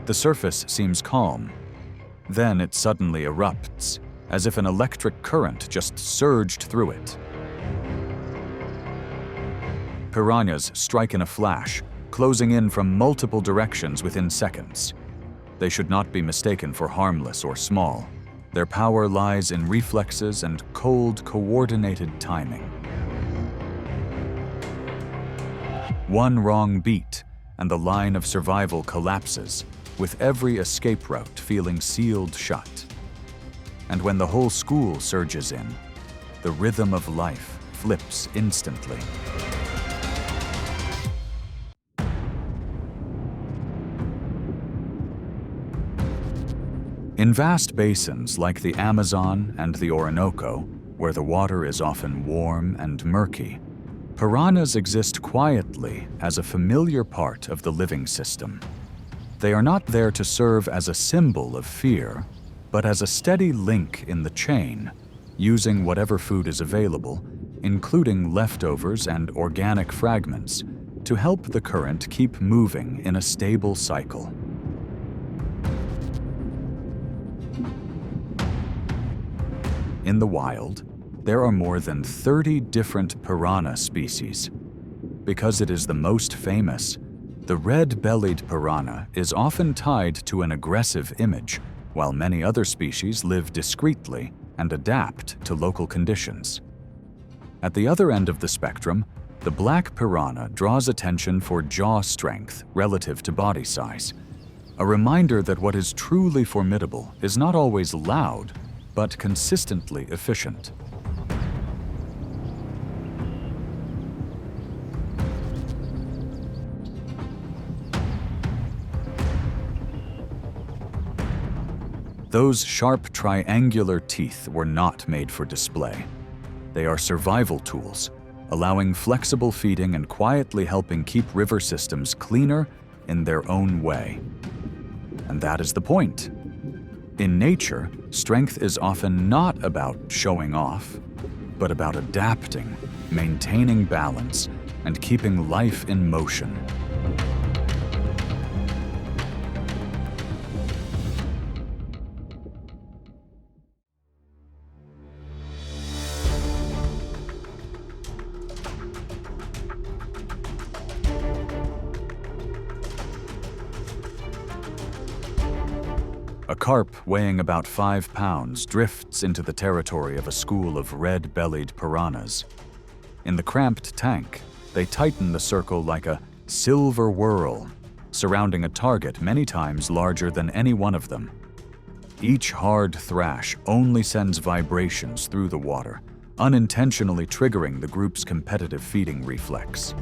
The surface seems calm. Then it suddenly erupts, as if an electric current just surged through it. Piranhas strike in a flash, closing in from multiple directions within seconds. They should not be mistaken for harmless or small. Their power lies in reflexes and cold, coordinated timing. One wrong beat, and the line of survival collapses, with every escape route feeling sealed shut. And when the whole school surges in, the rhythm of life flips instantly. In vast basins like the Amazon and the Orinoco, where the water is often warm and murky, piranhas exist quietly as a familiar part of the living system. They are not there to serve as a symbol of fear, but as a steady link in the chain, using whatever food is available, including leftovers and organic fragments, to help the current keep moving in a stable cycle. In the wild, there are more than 30 different piranha species. Because it is the most famous, the red-bellied piranha is often tied to an aggressive image, while many other species live discreetly and adapt to local conditions. At the other end of the spectrum, the black piranha draws attention for jaw strength relative to body size, a reminder that what is truly formidable is not always loud, but consistently efficient. Those sharp triangular teeth were not made for display. They are survival tools, allowing flexible feeding and quietly helping keep river systems cleaner in their own way. And that is the point. In nature, strength is often not about showing off, but about adapting, maintaining balance, and keeping life in motion. A carp weighing about 5 pounds drifts into the territory of a school of red-bellied piranhas. In the cramped tank, they tighten the circle like a silver whirl, surrounding a target many times larger than any one of them. Each hard thrash only sends vibrations through the water, unintentionally triggering the group's competitive feeding reflex.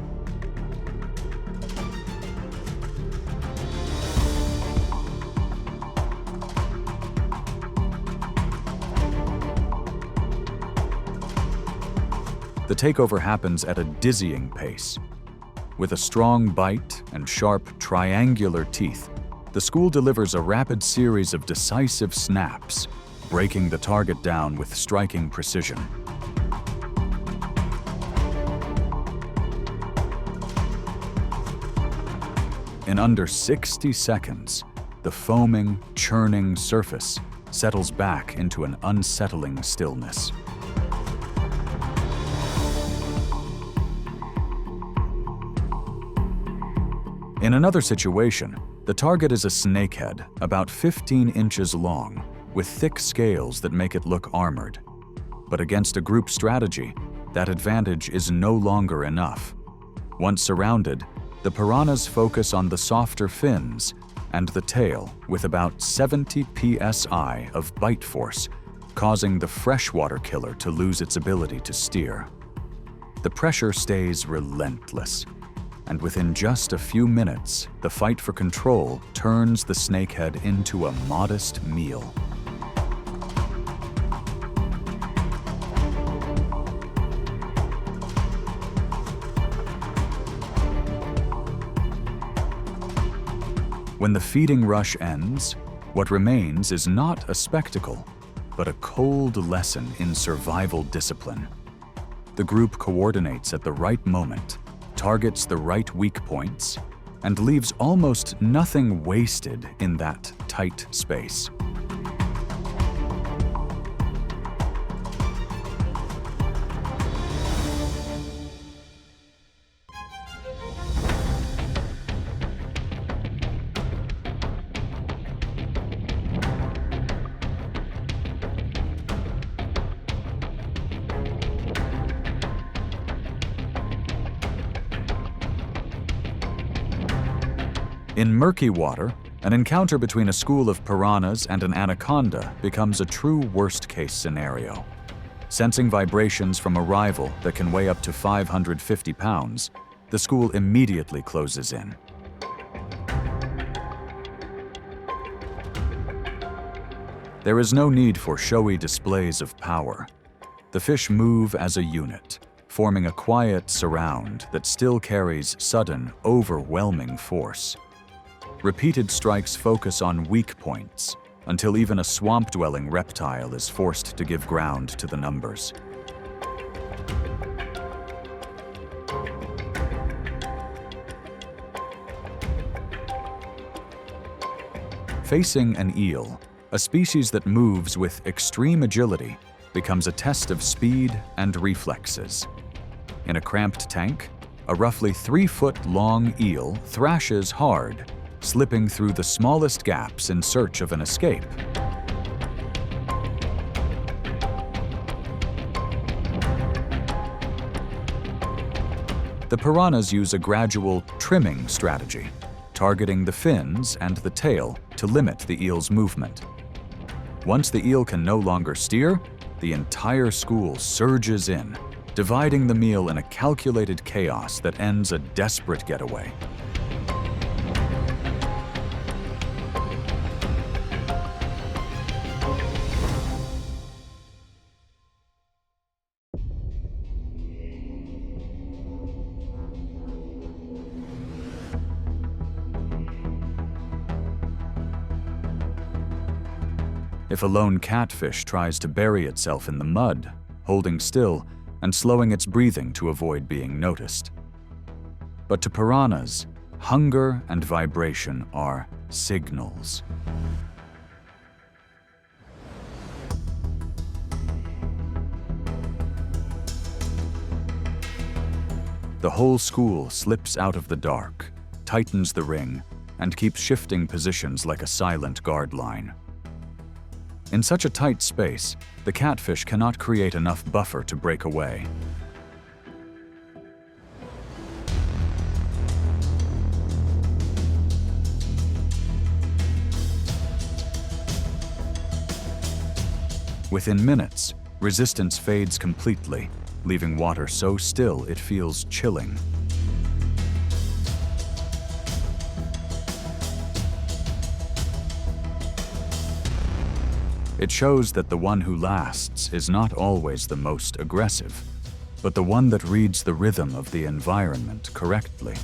The takeover happens at a dizzying pace. With a strong bite and sharp, triangular teeth, the school delivers a rapid series of decisive snaps, breaking the target down with striking precision. In under 60 seconds, the foaming, churning surface settles back into an unsettling stillness. In another situation, the target is a snakehead about 15 inches long, with thick scales that make it look armored. But against a group strategy, that advantage is no longer enough. Once surrounded, the piranhas focus on the softer fins and the tail with about 70 psi of bite force, causing the freshwater killer to lose its ability to steer. The pressure stays relentless, and within just a few minutes, the fight for control turns the snakehead into a modest meal. When the feeding rush ends, what remains is not a spectacle, but a cold lesson in survival discipline. The group coordinates at the right moment, targets the right weak points, and leaves almost nothing wasted in that tight space. In murky water, an encounter between a school of piranhas and an anaconda becomes a true worst-case scenario. Sensing vibrations from a rival that can weigh up to 550 pounds, the school immediately closes in. There is no need for showy displays of power. The fish move as a unit, forming a quiet surround that still carries sudden, overwhelming force. Repeated strikes focus on weak points until even a swamp-dwelling reptile is forced to give ground to the numbers. Facing an eel, a species that moves with extreme agility, becomes a test of speed and reflexes. In a cramped tank, a roughly 3-foot-long eel thrashes hard, slipping through the smallest gaps in search of an escape. The piranhas use a gradual trimming strategy, targeting the fins and the tail to limit the eel's movement. Once the eel can no longer steer, the entire school surges in, dividing the meal in a calculated chaos that ends a desperate getaway. If a lone catfish tries to bury itself in the mud, holding still and slowing its breathing to avoid being noticed. But to piranhas, hunger and vibration are signals. The whole school slips out of the dark, tightens the ring, and keeps shifting positions like a silent guard line. In such a tight space, the catfish cannot create enough buffer to break away. Within minutes, resistance fades completely, leaving water so still it feels chilling. It shows that the one who lasts is not always the most aggressive, but the one that reads the rhythm of the environment correctly.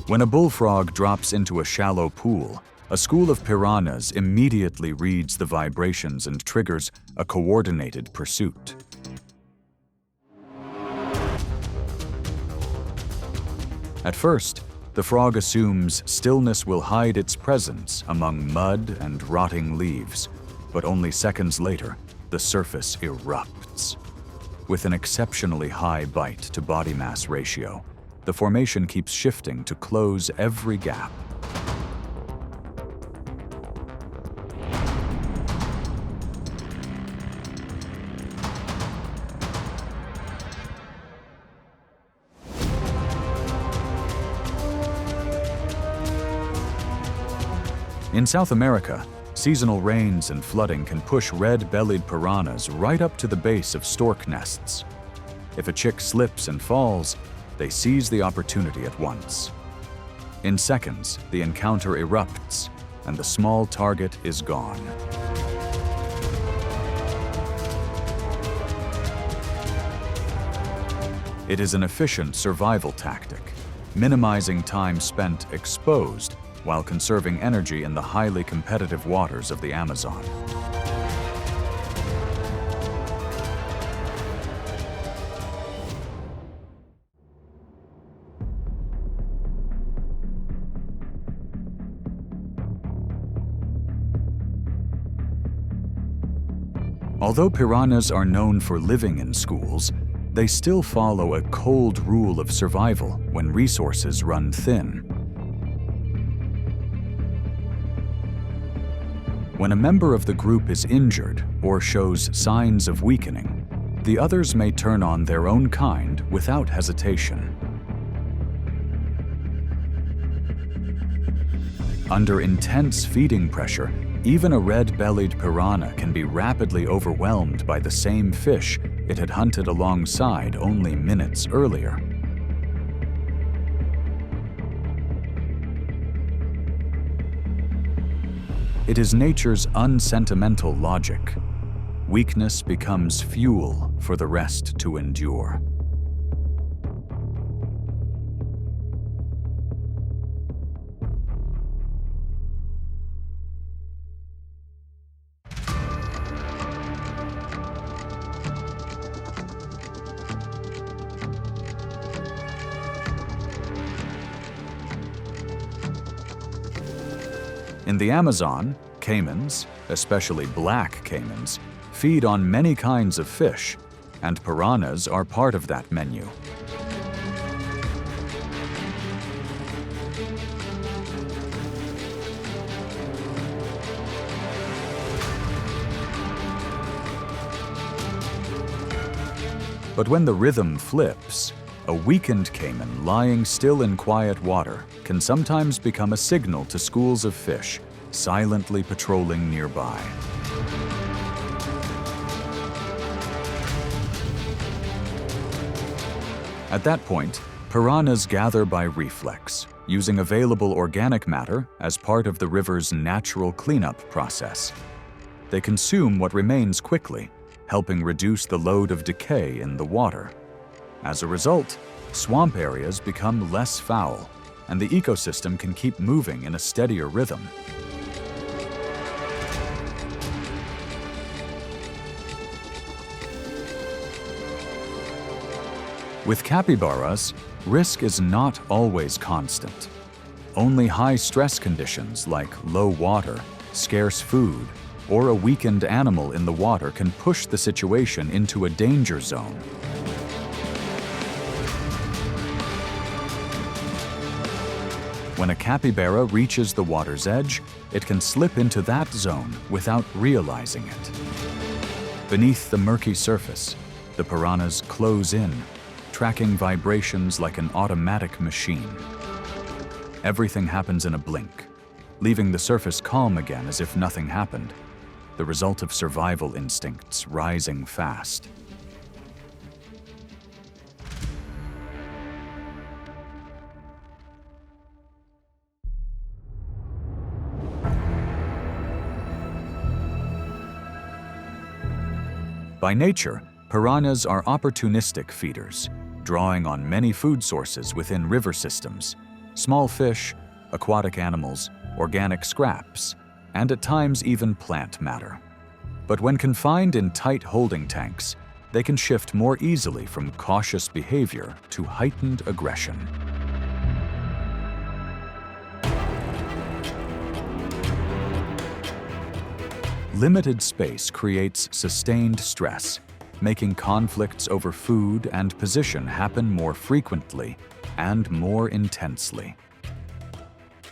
When a bullfrog drops into a shallow pool, a school of piranhas immediately reads the vibrations and triggers a coordinated pursuit. At first, the frog assumes stillness will hide its presence among mud and rotting leaves, but only seconds later, the surface erupts. With an exceptionally high bite to body mass ratio, the formation keeps shifting to close every gap. In South America, seasonal rains and flooding can push red-bellied piranhas right up to the base of stork nests. If a chick slips and falls, they seize the opportunity at once. In seconds, the encounter erupts, and the small target is gone. It is an efficient survival tactic, minimizing time spent exposed while conserving energy in the highly competitive waters of the Amazon. Although piranhas are known for living in schools, they still follow a cold rule of survival when resources run thin. When a member of the group is injured or shows signs of weakening, the others may turn on their own kind without hesitation. Under intense feeding pressure, even a red-bellied piranha can be rapidly overwhelmed by the same fish it had hunted alongside only minutes earlier. It is nature's unsentimental logic. Weakness becomes fuel for the rest to endure. In the Amazon, caimans, especially black caimans, feed on many kinds of fish, and piranhas are part of that menu. But when the rhythm flips, a weakened caiman lying still in quiet water can sometimes become a signal to schools of fish silently patrolling nearby. At that point, piranhas gather by reflex, using available organic matter as part of the river's natural cleanup process. They consume what remains quickly, helping reduce the load of decay in the water. As a result, swamp areas become less foul, and the ecosystem can keep moving in a steadier rhythm. With capybaras, risk is not always constant. Only high-stress conditions like low water, scarce food, or a weakened animal in the water can push the situation into a danger zone. When a capybara reaches the water's edge, it can slip into that zone without realizing it. Beneath the murky surface, the piranhas close in, tracking vibrations like an automatic machine. Everything happens in a blink, leaving the surface calm again as if nothing happened, the result of survival instincts rising fast. By nature, piranhas are opportunistic feeders, drawing on many food sources within river systems: small fish, aquatic animals, organic scraps, and at times even plant matter. But when confined in tight holding tanks, they can shift more easily from cautious behavior to heightened aggression. Limited space creates sustained stress, making conflicts over food and position happen more frequently and more intensely.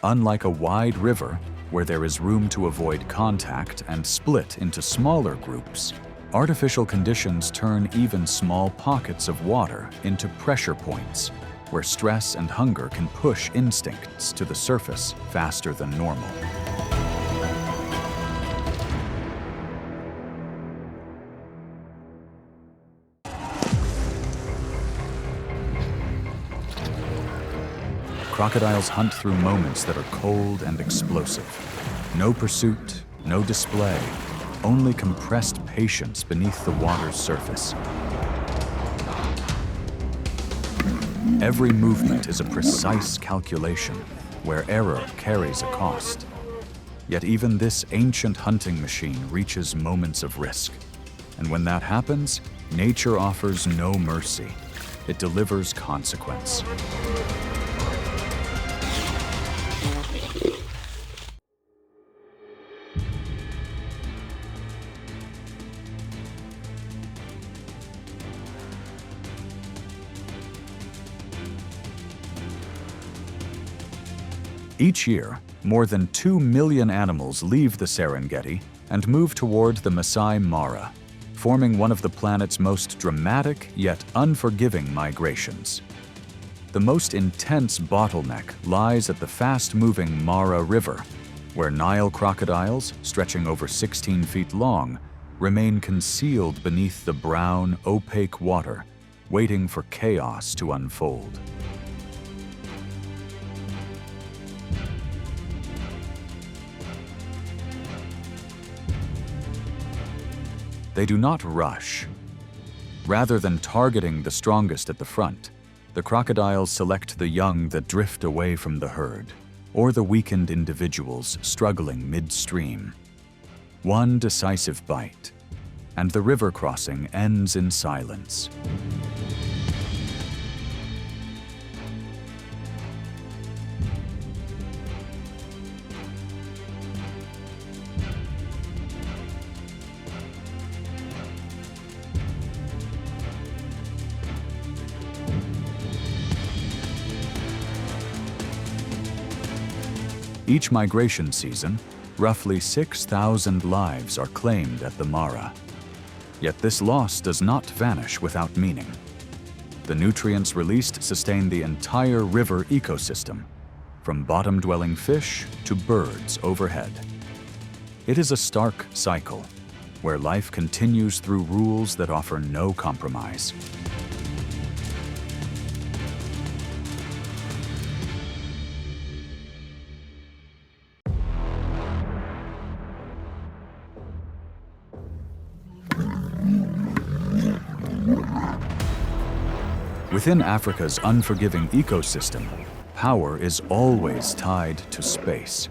Unlike a wide river, where there is room to avoid contact and split into smaller groups, artificial conditions turn even small pockets of water into pressure points, where stress and hunger can push instincts to the surface faster than normal. Crocodiles hunt through moments that are cold and explosive. No pursuit, no display, only compressed patience beneath the water's surface. Every movement is a precise calculation, where error carries a cost. Yet even this ancient hunting machine reaches moments of risk. And when that happens, nature offers no mercy. It delivers consequence. Each year, more than 2 million animals leave the Serengeti and move toward the Masai Mara, forming one of the planet's most dramatic yet unforgiving migrations. The most intense bottleneck lies at the fast-moving Mara River, where Nile crocodiles, stretching over 16 feet long, remain concealed beneath the brown, opaque water, waiting for chaos to unfold. They do not rush. Rather than targeting the strongest at the front, the crocodiles select the young that drift away from the herd, or the weakened individuals struggling midstream. One decisive bite, and the river crossing ends in silence. Each migration season, roughly 6,000 lives are claimed at the Mara. Yet this loss does not vanish without meaning. The nutrients released sustain the entire river ecosystem, from bottom-dwelling fish to birds overhead. It is a stark cycle, where life continues through rules that offer no compromise. Within Africa's unforgiving ecosystem, power is always tied to space.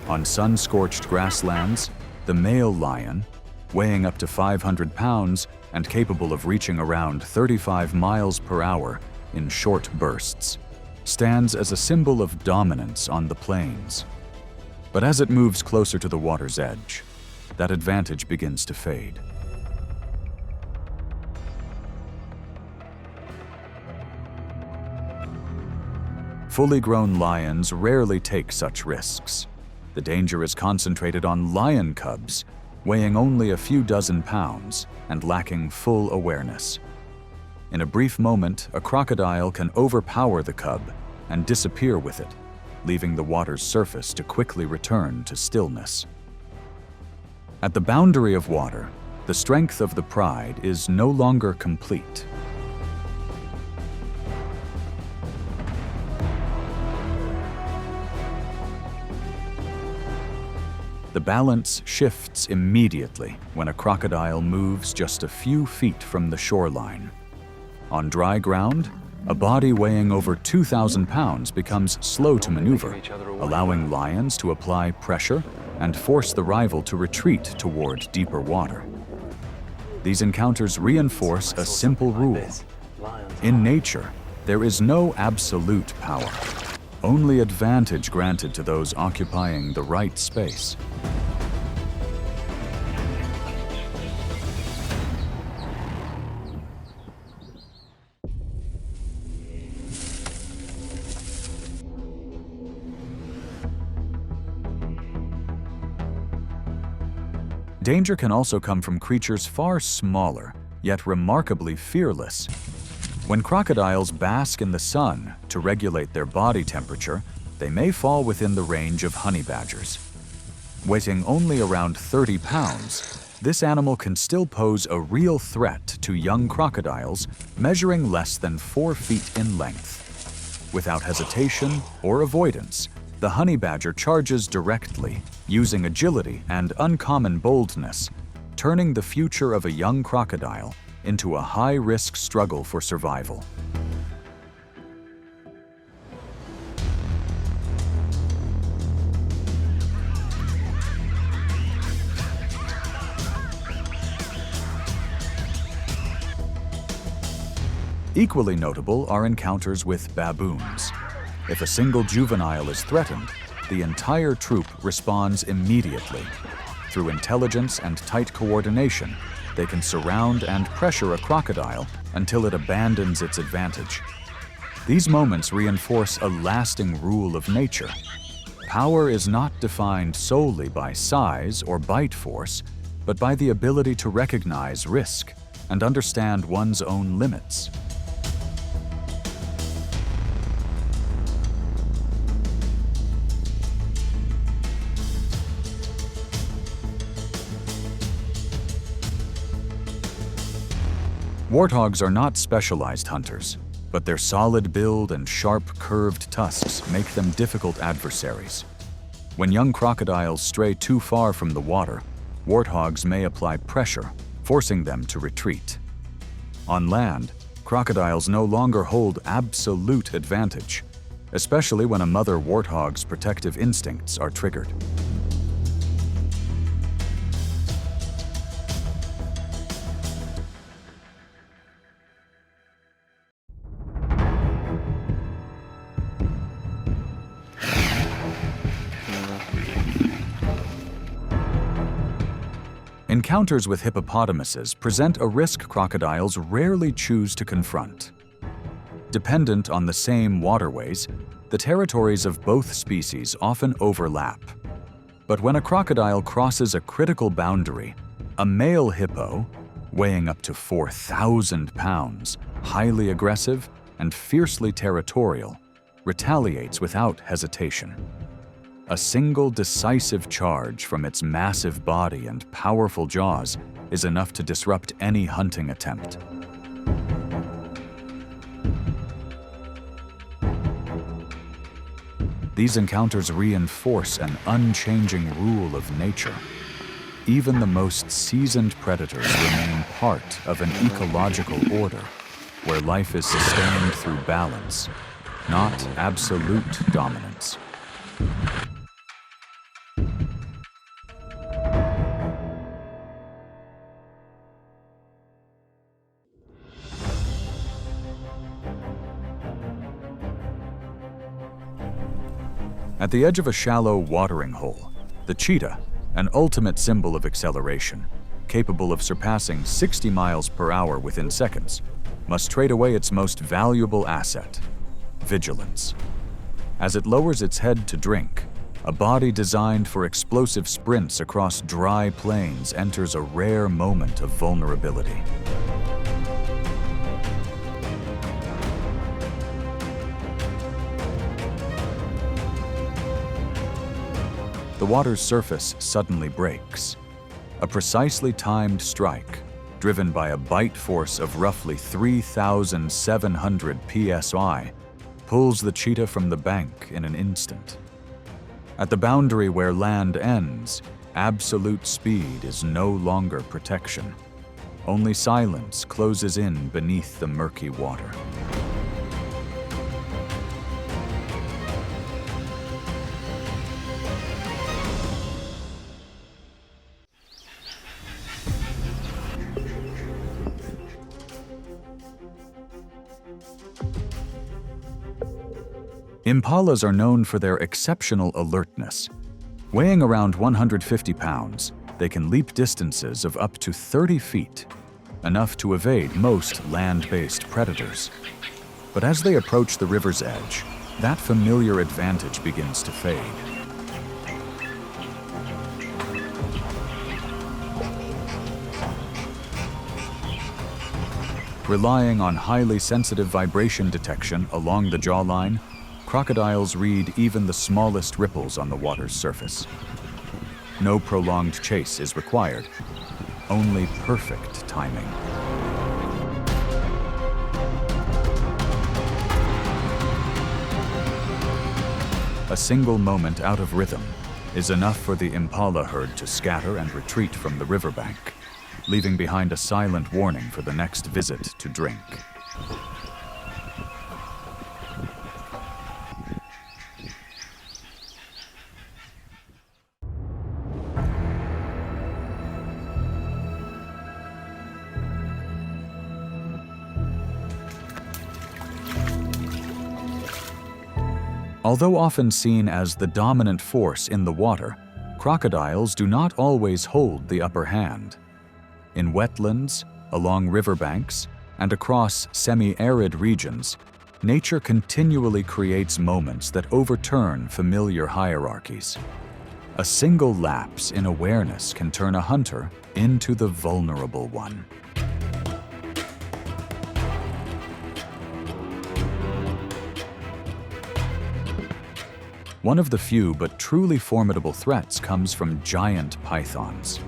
On sun-scorched grasslands, the male lion, weighing up to 500 pounds and capable of reaching around 35 miles per hour in short bursts, stands as a symbol of dominance on the plains. But as it moves closer to the water's edge, that advantage begins to fade. Fully grown lions rarely take such risks. The danger is concentrated on lion cubs, weighing only a few dozen pounds and lacking full awareness. In a brief moment, a crocodile can overpower the cub and disappear with it, leaving the water's surface to quickly return to stillness. At the boundary of water, the strength of the pride is no longer complete. The balance shifts immediately when a crocodile moves just a few feet from the shoreline. On dry ground, a body weighing over 2,000 pounds becomes slow to maneuver, allowing lions to apply pressure and force the rival to retreat toward deeper water. These encounters reinforce a simple rule. In nature, there is no absolute power, only advantage granted to those occupying the right space. Danger can also come from creatures far smaller, yet remarkably fearless. When crocodiles bask in the sun to regulate their body temperature, they may fall within the range of honey badgers. Weighing only around 30 pounds, this animal can still pose a real threat to young crocodiles measuring less than 4 feet in length. Without hesitation or avoidance, the honey badger charges directly, using agility and uncommon boldness, turning the future of a young crocodile into a high-risk struggle for survival. Equally notable are encounters with baboons. If a single juvenile is threatened, the entire troop responds immediately. Through intelligence and tight coordination, they can surround and pressure a crocodile until it abandons its advantage. These moments reinforce a lasting rule of nature. Power is not defined solely by size or bite force, but by the ability to recognize risk and understand one's own limits. Warthogs are not specialized hunters, but their solid build and sharp, curved tusks make them difficult adversaries. When young crocodiles stray too far from the water, warthogs may apply pressure, forcing them to retreat. On land, crocodiles no longer hold absolute advantage, especially when a mother warthog's protective instincts are triggered. Encounters with hippopotamuses present a risk crocodiles rarely choose to confront. Dependent on the same waterways, the territories of both species often overlap. But when a crocodile crosses a critical boundary, a male hippo, weighing up to 4,000 pounds, highly aggressive and fiercely territorial, retaliates without hesitation. A single decisive charge from its massive body and powerful jaws is enough to disrupt any hunting attempt. These encounters reinforce an unchanging rule of nature. Even the most seasoned predators remain part of an ecological order, where life is sustained through balance, not absolute dominance. At the edge of a shallow watering hole, the cheetah, an ultimate symbol of acceleration, capable of surpassing 60 miles per hour within seconds, must trade away its most valuable asset, vigilance. As it lowers its head to drink, a body designed for explosive sprints across dry plains enters a rare moment of vulnerability. The water's surface suddenly breaks. A precisely timed strike, driven by a bite force of roughly 3,700 psi, pulls the cheetah from the bank in an instant. At the boundary where land ends, absolute speed is no longer protection. Only silence closes in beneath the murky water. Impalas are known for their exceptional alertness. Weighing around 150 pounds, they can leap distances of up to 30 feet, enough to evade most land-based predators. But as they approach the river's edge, that familiar advantage begins to fade. Relying on highly sensitive vibration detection along the jawline, crocodiles read even the smallest ripples on the water's surface. No prolonged chase is required, only perfect timing. A single moment out of rhythm is enough for the impala herd to scatter and retreat from the riverbank, leaving behind a silent warning for the next visit to drink. Although often seen as the dominant force in the water, crocodiles do not always hold the upper hand. In wetlands, along riverbanks, and across semi-arid regions, nature continually creates moments that overturn familiar hierarchies. A single lapse in awareness can turn a hunter into the vulnerable one. One of the few but truly formidable threats comes from giant pythons.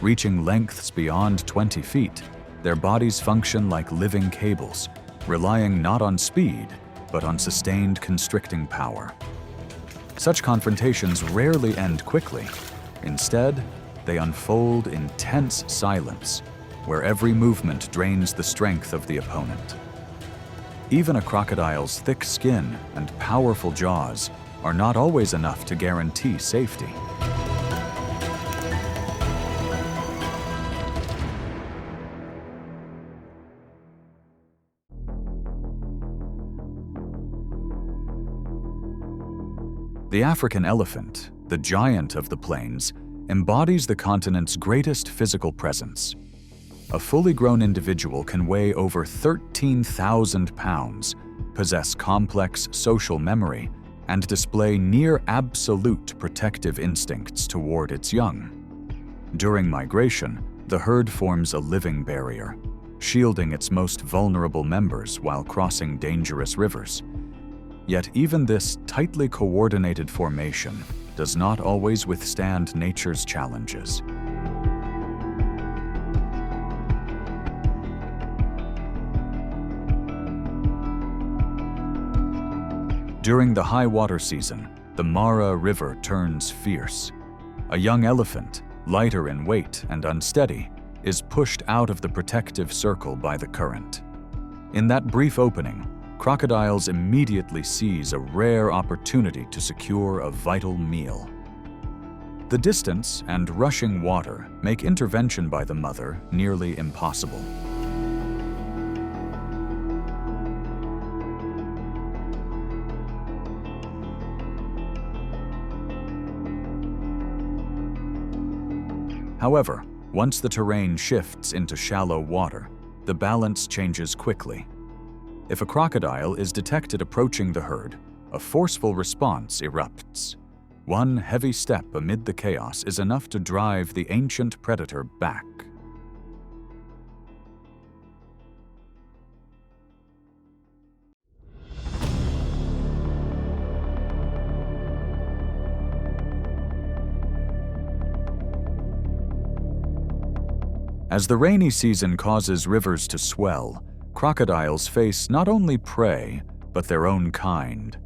Reaching lengths beyond 20 feet, their bodies function like living cables, relying not on speed, but on sustained constricting power. Such confrontations rarely end quickly. Instead, they unfold in tense silence, where every movement drains the strength of the opponent. Even a crocodile's thick skin and powerful jaws are not always enough to guarantee safety. The African elephant, the giant of the plains, embodies the continent's greatest physical presence. A fully grown individual can weigh over 13,000 pounds, possess complex social memory, and display near absolute protective instincts toward its young. During migration, the herd forms a living barrier, shielding its most vulnerable members while crossing dangerous rivers. Yet even this tightly coordinated formation does not always withstand nature's challenges. During the high water season, the Mara River turns fierce. A young elephant, lighter in weight and unsteady, is pushed out of the protective circle by the current. In that brief opening, crocodiles immediately seize a rare opportunity to secure a vital meal. The distance and rushing water make intervention by the mother nearly impossible. However, once the terrain shifts into shallow water, the balance changes quickly. If a crocodile is detected approaching the herd, a forceful response erupts. One heavy step amid the chaos is enough to drive the ancient predator back. As the rainy season causes rivers to swell, crocodiles face not only prey, but their own kind.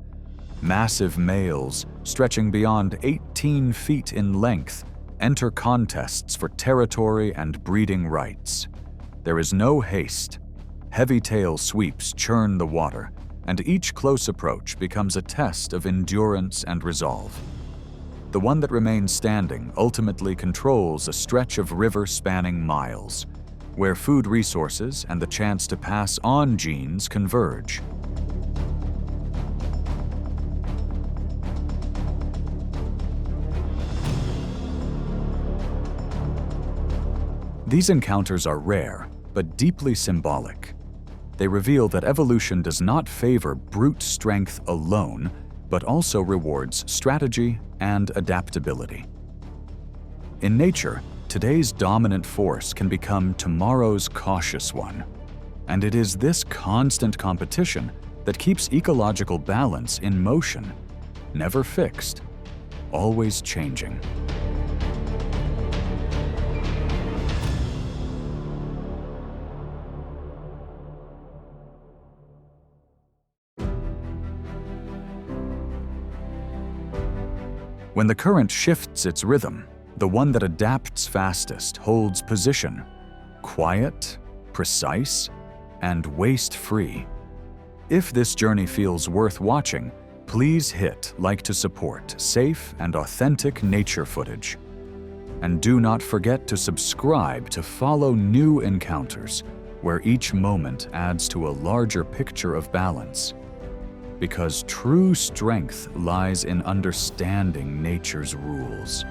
Massive males, stretching beyond 18 feet in length, enter contests for territory and breeding rights. There is no haste. Heavy tail sweeps churn the water, and each close approach becomes a test of endurance and resolve. The one that remains standing ultimately controls a stretch of river spanning miles, where food resources and the chance to pass on genes converge. These encounters are rare, but deeply symbolic. They reveal that evolution does not favor brute strength alone, but also rewards strategy and adaptability. In nature, today's dominant force can become tomorrow's cautious one. And it is this constant competition that keeps ecological balance in motion, never fixed, always changing. When the current shifts its rhythm, the one that adapts fastest holds position, quiet, precise, and waste-free. If this journey feels worth watching, please hit like to support safe and authentic nature footage. And do not forget to subscribe to follow new encounters, where each moment adds to a larger picture of balance. because true strength lies in understanding nature's rules.